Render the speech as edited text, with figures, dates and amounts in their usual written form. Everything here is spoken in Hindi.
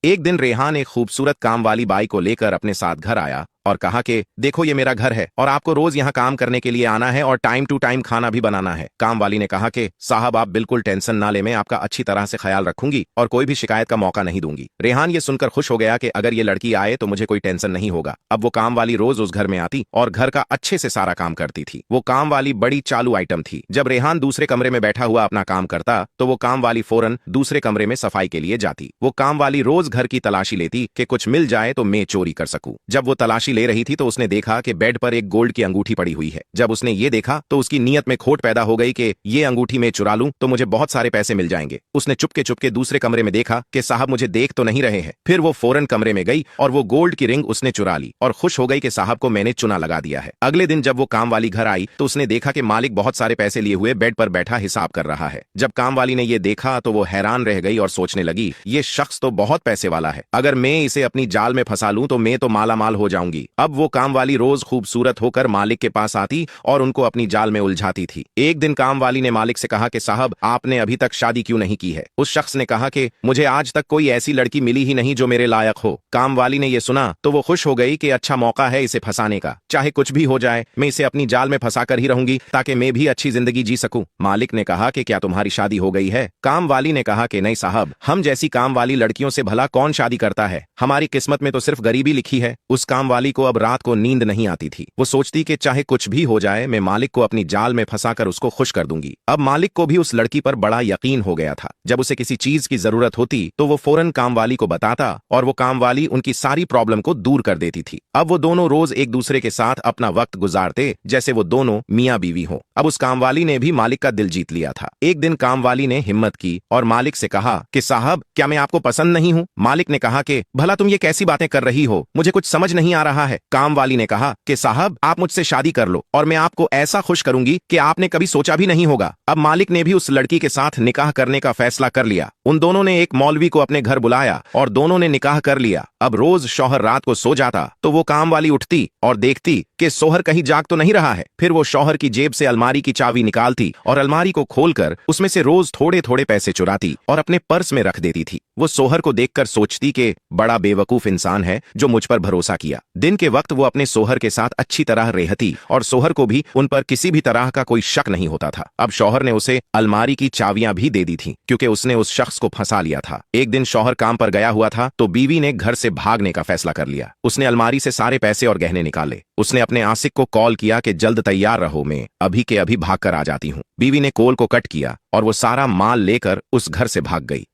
एक दिन रेहान एक खूबसूरत काम वाली बाई को लेकर अपने साथ घर आया और कहा कि देखो ये मेरा घर है और आपको रोज यहाँ काम करने के लिए आना है और टाइम टू टाइम खाना भी बनाना है। काम वाली ने कहा कि साहब आप बिल्कुल टेंशन ना ले, मैं आपका अच्छी तरह से ख्याल रखूंगी और कोई भी शिकायत का मौका नहीं दूंगी। रेहान ये सुनकर खुश हो गया कि अगर ये लड़की आए तो मुझे कोई टेंशन नहीं होगा। अब वो काम वाली रोज उस घर में आती और घर का अच्छे से सारा काम करती थी। वो काम वाली बड़ी चालू आइटम थी। जब रेहान दूसरे कमरे में बैठा हुआ अपना काम करता तो वो काम वाली फौरन दूसरे कमरे में सफाई के लिए जाती। वो काम वाली रोज घर की तलाशी लेती कि कुछ मिल जाए तो मैं चोरी कर सकूं। जब वो तलाशी ले रही थी तो उसने देखा कि बेड पर एक गोल्ड की अंगूठी पड़ी हुई है। जब उसने ये देखा तो उसकी नीयत में खोट पैदा हो गई कि ये अंगूठी मैं चुरा लूं तो मुझे बहुत सारे पैसे मिल जाएंगे। उसने चुपके चुपके दूसरे कमरे में देखा कि साहब मुझे देख तो नहीं रहे हैं। फिर वो फौरन कमरे में गई और वो गोल्ड की रिंग उसने चुरा ली और खुश हो गई कि साहब को मैंने चुना लगा दिया है। अगले दिन जब वो काम वाली घर आई तो उसने देखा कि मालिक बहुत सारे पैसे लिए हुए बेड पर बैठा हिसाब कर रहा है। जब काम वाली ने ये देखा तो वो हैरान रह गई और सोचने लगी ये शख्स तो बहुत पैसे वाला है, अगर मैं इसे अपनी जाल में फंसा लूं तो मैं तो माला माल हो जाऊंगी। अब वो काम वाली रोज खूबसूरत होकर मालिक के पास आती और उनको अपनी जाल में उलझाती थी। एक दिन काम वाली ने मालिक से कहा कि साहब आपने अभी तक शादी क्यों नहीं की है। उस शख्स ने कहा कि मुझे आज तक कोई ऐसी लड़की मिली ही नहीं जो मेरे लायक हो। काम वाली ने यह सुना तो वो खुश हो गई कि अच्छा मौका है इसे फंसाने का, चाहे कुछ भी हो जाए मैं इसे अपनी जाल में फंसा कर ही रहूंगी ताकि मैं भी अच्छी जिंदगी जी सकूं। मालिक ने कहा कि क्या तुम्हारी शादी हो गई है। काम वाली ने कहा कि नहीं साहब, हम जैसी काम वाली लड़कियों से भला कौन शादी करता है, हमारी किस्मत में तो सिर्फ गरीबी लिखी है। उस काम वाली को अब रात को नींद नहीं आती थी। वो सोचती कि चाहे कुछ भी हो जाए मैं मालिक को अपनी जाल में फंसाकर उसको खुश कर दूंगी। अब मालिक को भी उस लड़की पर बड़ा यकीन हो गया था। जब उसे किसी चीज की जरूरत होती तो वो फौरन काम वाली को बताता और वो काम वाली उनकी सारी प्रॉब्लम को दूर कर देती थी। अब वो दोनों रोज एक दूसरे के साथ अपना वक्त गुजारते जैसे वो दोनों मियाँ बीवी हों। अब उस काम वाली ने भी मालिक का दिल जीत लिया था। एक दिन काम वाली ने हिम्मत की और मालिक से कहा कि साहब क्या मैं आपको पसंद नहीं हूँ। मालिक ने कहा कि भला तुम ये कैसी बातें कर रही हो, मुझे कुछ समझ नहीं आ रहा है। काम वाली ने कहा कि साहब आप मुझसे शादी कर लो और मैं आपको ऐसा खुश करूंगी कि आपने कभी सोचा भी नहीं होगा। अब मालिक ने भी उस लड़की के साथ निकाह करने का फैसला कर लिया। उन दोनों ने एक मौलवी को अपने घर बुलाया और दोनों ने निकाह कर लिया। अब रोज शौहर रात को सो जाता तो वो काम वाली उठती और देखती कि शौहर कहीं जाग तो नहीं रहा है। फिर वो शौहर की जेब से अलमारी की चाबी निकालती और अलमारी को खोलकर उसमें से रोज थोड़े थोड़े पैसे चुराती और अपने पर्स में रख देती थी। वो शौहर को देखकर सोचती कि बड़ा बेवकूफ इंसान है जो मुझ पर भरोसा किया। दिन के वक्त वो अपने शौहर के साथ अच्छी तरह रहती और शौहर को भी उन पर किसी भी तरह का कोई शक नहीं होता था। अब शौहर ने उसे अलमारी की चाबियां भी दे दी थी क्योंकि उसने उस शख्स को फंसा लिया था। एक दिन शौहर काम पर गया हुआ था तो बीवी ने घर से भागने का फैसला कर लिया। उसने अलमारी से सारे पैसे और गहने निकाले। उसने अपने आशिक को कॉल किया कि जल्द तैयार रहो, मैं अभी के अभी भाग कर आ जाती हूँ। बीवी ने कॉल को कट किया और वो सारा माल लेकर उस घर से भाग गई।